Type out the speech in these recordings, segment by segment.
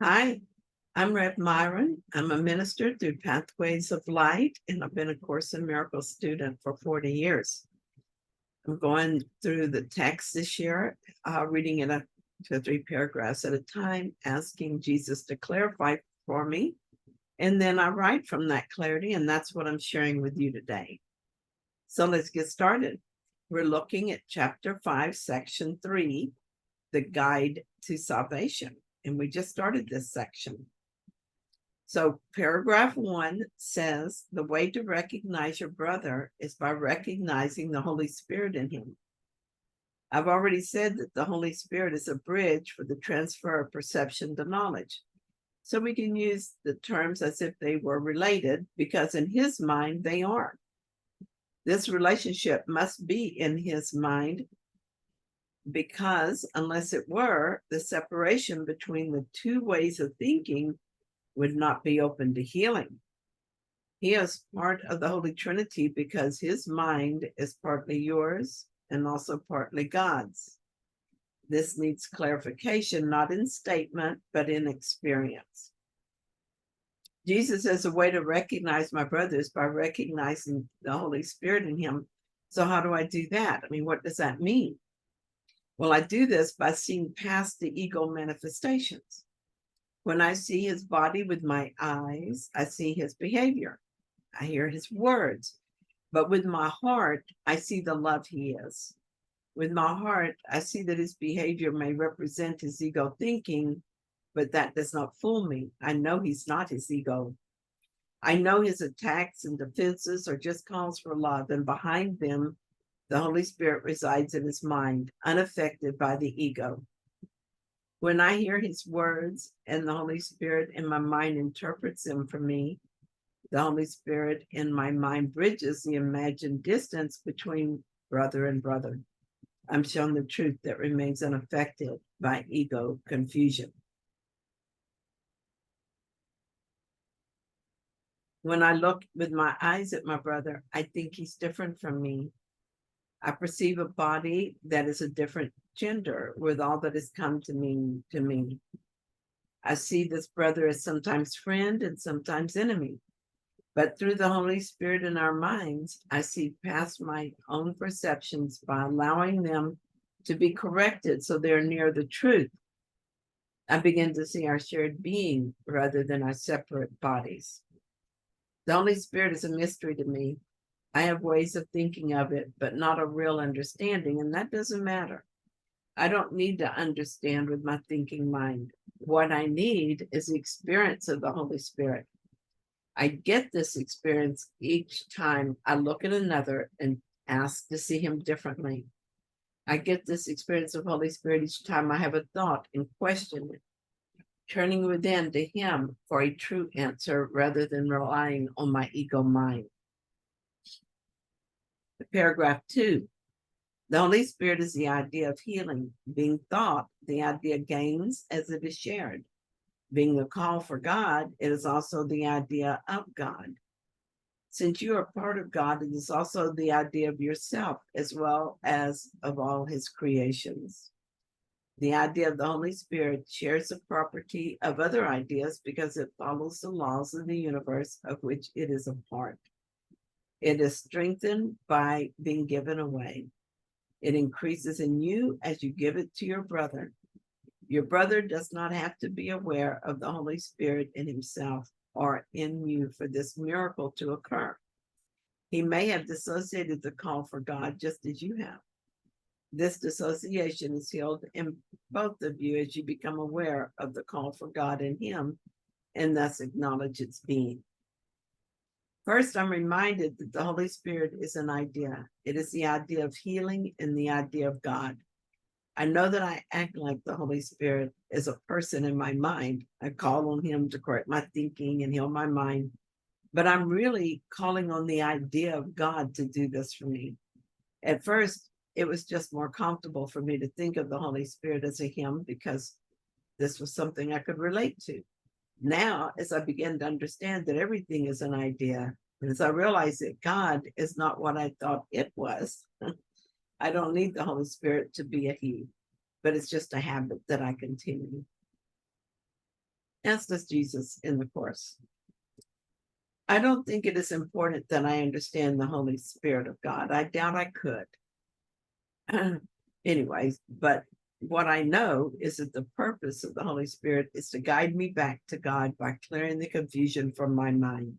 Hi, I'm Rev Myron. I'm a minister through Pathways of Light, and I've been a Course in Miracles student for 40 years. I'm going through the text this year, reading it 2 or 3 paragraphs at a time, asking Jesus to clarify for me. And then I write from that clarity, and that's what I'm sharing with you today. So let's get started. We're looking at chapter 5, section 3, the guide to salvation. And we just started this section. So paragraph 1 says, the way to recognize your brother is by recognizing the Holy Spirit in him. I've already said that the Holy Spirit is a bridge for the transfer of perception to knowledge. So we can use the terms as if they were related, because in his mind, they are. This relationship must be in his mind, because unless it were, the separation between the two ways of thinking would not be open to healing. He is part of the Holy Trinity because his mind is partly yours and also partly God's. This needs clarification, not in statement, but in experience. Jesus says a way to recognize my brother is by recognizing the Holy Spirit in him. So how do I do that? I mean, what does that mean? Well, I do this by seeing past the ego manifestations. When I see his body with my eyes, I see his behavior. I hear his words. But with my heart, I see the love he is. With my heart, I see that his behavior may represent his ego thinking, but that does not fool me. I know he's not his ego. I know his attacks and defenses are just calls for love, and behind them, the Holy Spirit resides in his mind, unaffected by the ego. When I hear his words and the Holy Spirit in my mind interprets them for me, the Holy Spirit in my mind bridges the imagined distance between brother and brother. I'm shown the truth that remains unaffected by ego confusion. When I look with my eyes at my brother, I think he's different from me. I perceive a body that is a different gender with all that has come to me. I see this brother as sometimes friend and sometimes enemy. But through the Holy Spirit in our minds, I see past my own perceptions by allowing them to be corrected so they're near the truth. I begin to see our shared being rather than our separate bodies. The Holy Spirit is a mystery to me. I have ways of thinking of it, but not a real understanding, and that doesn't matter. I don't need to understand with my thinking mind. What I need is the experience of the Holy Spirit. I get this experience each time I look at another and ask to see him differently. I get this experience of Holy Spirit each time I have a thought and question it, turning within to him for a true answer rather than relying on my ego mind. Paragraph 2. The Holy Spirit is the idea of healing. Being thought, the idea gains as it is shared. Being a call for God, it is also the idea of God. Since you are part of God, it is also the idea of yourself as well as of all his creations. The idea of the Holy Spirit shares the property of other ideas because it follows the laws of the universe of which it is a part. It is strengthened by being given away. It increases in you as you give it to your brother. Your brother does not have to be aware of the Holy Spirit in himself or in you for this miracle to occur. He may have dissociated the call for God just as you have. This dissociation is healed in both of you as you become aware of the call for God in him and thus acknowledge its being. First, I'm reminded that the Holy Spirit is an idea. It is the idea of healing and the idea of God. I know that I act like the Holy Spirit is a person in my mind. I call on him to correct my thinking and heal my mind. But I'm really calling on the idea of God to do this for me. At first, it was just more comfortable for me to think of the Holy Spirit as a him because this was something I could relate to. Now, as I begin to understand that everything is an idea, and as I realize that God is not what I thought it was, I don't need the Holy Spirit to be a he, but it's just a habit that I continue. as does Jesus in the Course. I don't think it is important that I understand the Holy Spirit of God. I doubt I could. Anyways, but what I know is that the purpose of the Holy Spirit is to guide me back to God by clearing the confusion from my mind.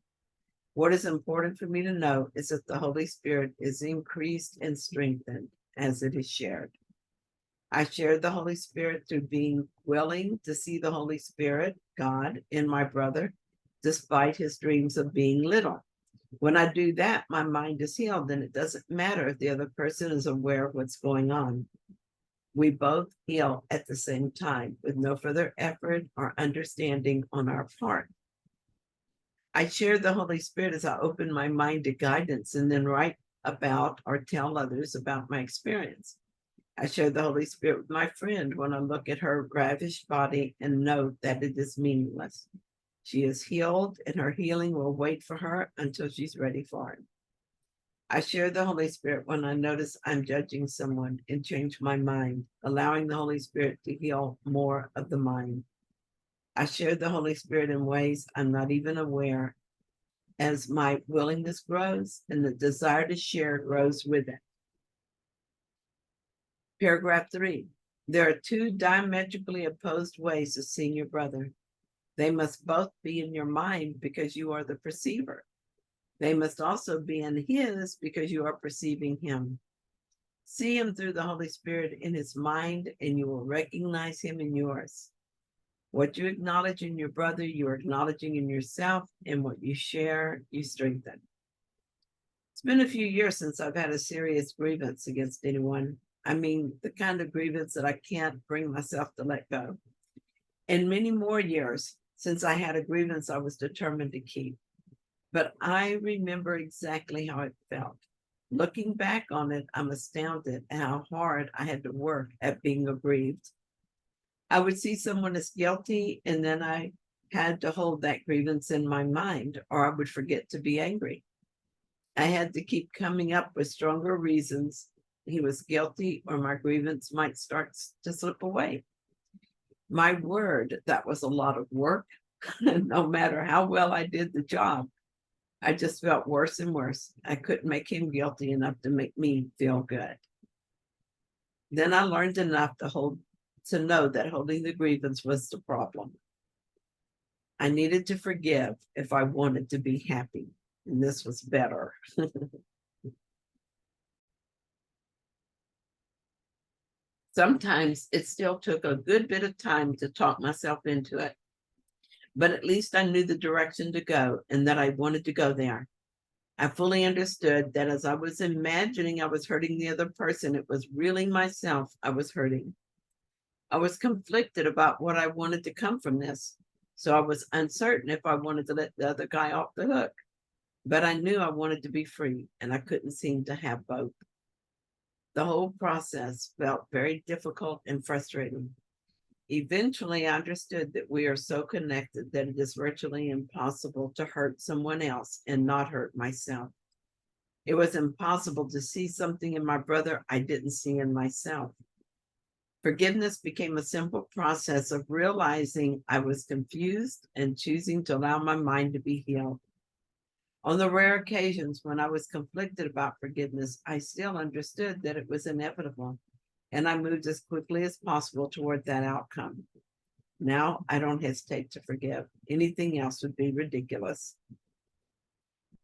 What is important for me to know is that the Holy Spirit is increased and strengthened as it is shared. I shared the Holy Spirit through being willing to see the Holy Spirit, God, in my brother, despite his dreams of being little. When I do that, my mind is healed, and it doesn't matter if the other person is aware of what's going on. We both heal at the same time with no further effort or understanding on our part. I share the Holy Spirit as I open my mind to guidance and then write about or tell others about my experience. I share the Holy Spirit with my friend when I look at her ravished body and know that it is meaningless. She is healed, and her healing will wait for her until she's ready for it. I share the Holy Spirit when I notice I'm judging someone and change my mind, allowing the Holy Spirit to heal more of the mind. I share the Holy Spirit in ways I'm not even aware as my willingness grows and the desire to share grows with it. Paragraph 3. There are two diametrically opposed ways of seeing your brother. They must both be in your mind because you are the perceiver. They must also be in his because you are perceiving him. See him through the Holy Spirit in his mind, and you will recognize him in yours. What you acknowledge in your brother, you are acknowledging in yourself, and what you share, you strengthen. It's been a few years since I've had a serious grievance against anyone. I mean, the kind of grievance that I can't bring myself to let go. And many more years since I had a grievance I was determined to keep. But I remember exactly how it felt. Looking back on it, I'm astounded at how hard I had to work at being aggrieved. I would see someone as guilty, and then I had to hold that grievance in my mind, or I would forget to be angry. I had to keep coming up with stronger reasons he was guilty, or my grievance might start to slip away. My word, that was a lot of work. No matter how well I did the job, I just felt worse and worse. I couldn't make him guilty enough to make me feel good. Then I learned enough to know that holding the grievance was the problem. I needed to forgive if I wanted to be happy, and this was better. Sometimes it still took a good bit of time to talk myself into it, but at least I knew the direction to go and that I wanted to go there. I fully understood that as I was imagining I was hurting the other person, it was really myself I was hurting. I was conflicted about what I wanted to come from this, so I was uncertain if I wanted to let the other guy off the hook. But I knew I wanted to be free, and I couldn't seem to have both. The whole process felt very difficult and frustrating. Eventually, I understood that we are so connected that it is virtually impossible to hurt someone else and not hurt myself. It was impossible to see something in my brother I didn't see in myself. Forgiveness became a simple process of realizing I was confused and choosing to allow my mind to be healed. On the rare occasions when I was conflicted about forgiveness, I still understood that it was inevitable, and I moved as quickly as possible toward that outcome. Now I don't hesitate to forgive. Anything else would be ridiculous.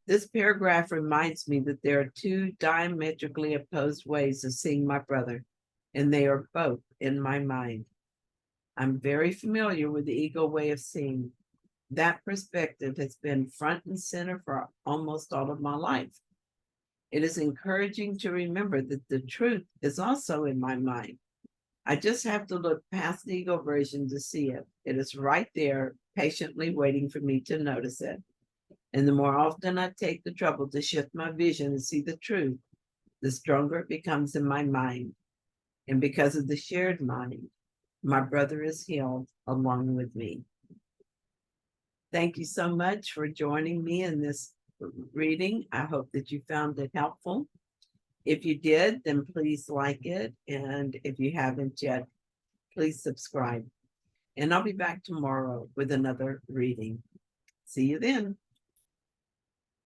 This paragraph reminds me that there are two diametrically opposed ways of seeing my brother, and they are both in my mind. I'm very familiar with the ego way of seeing. That perspective has been front and center for almost all of my life. It is encouraging to remember that the truth is also in my mind. I just have to look past the ego version to see it. It is right there, patiently waiting for me to notice it. And the more often I take the trouble to shift my vision and see the truth, the stronger it becomes in my mind. And because of the shared mind, my brother is healed along with me. Thank you so much for joining me in this reading. I hope that you found it helpful. If you did, then please like it. And if you haven't yet, please subscribe. And I'll be back tomorrow with another reading. See you then.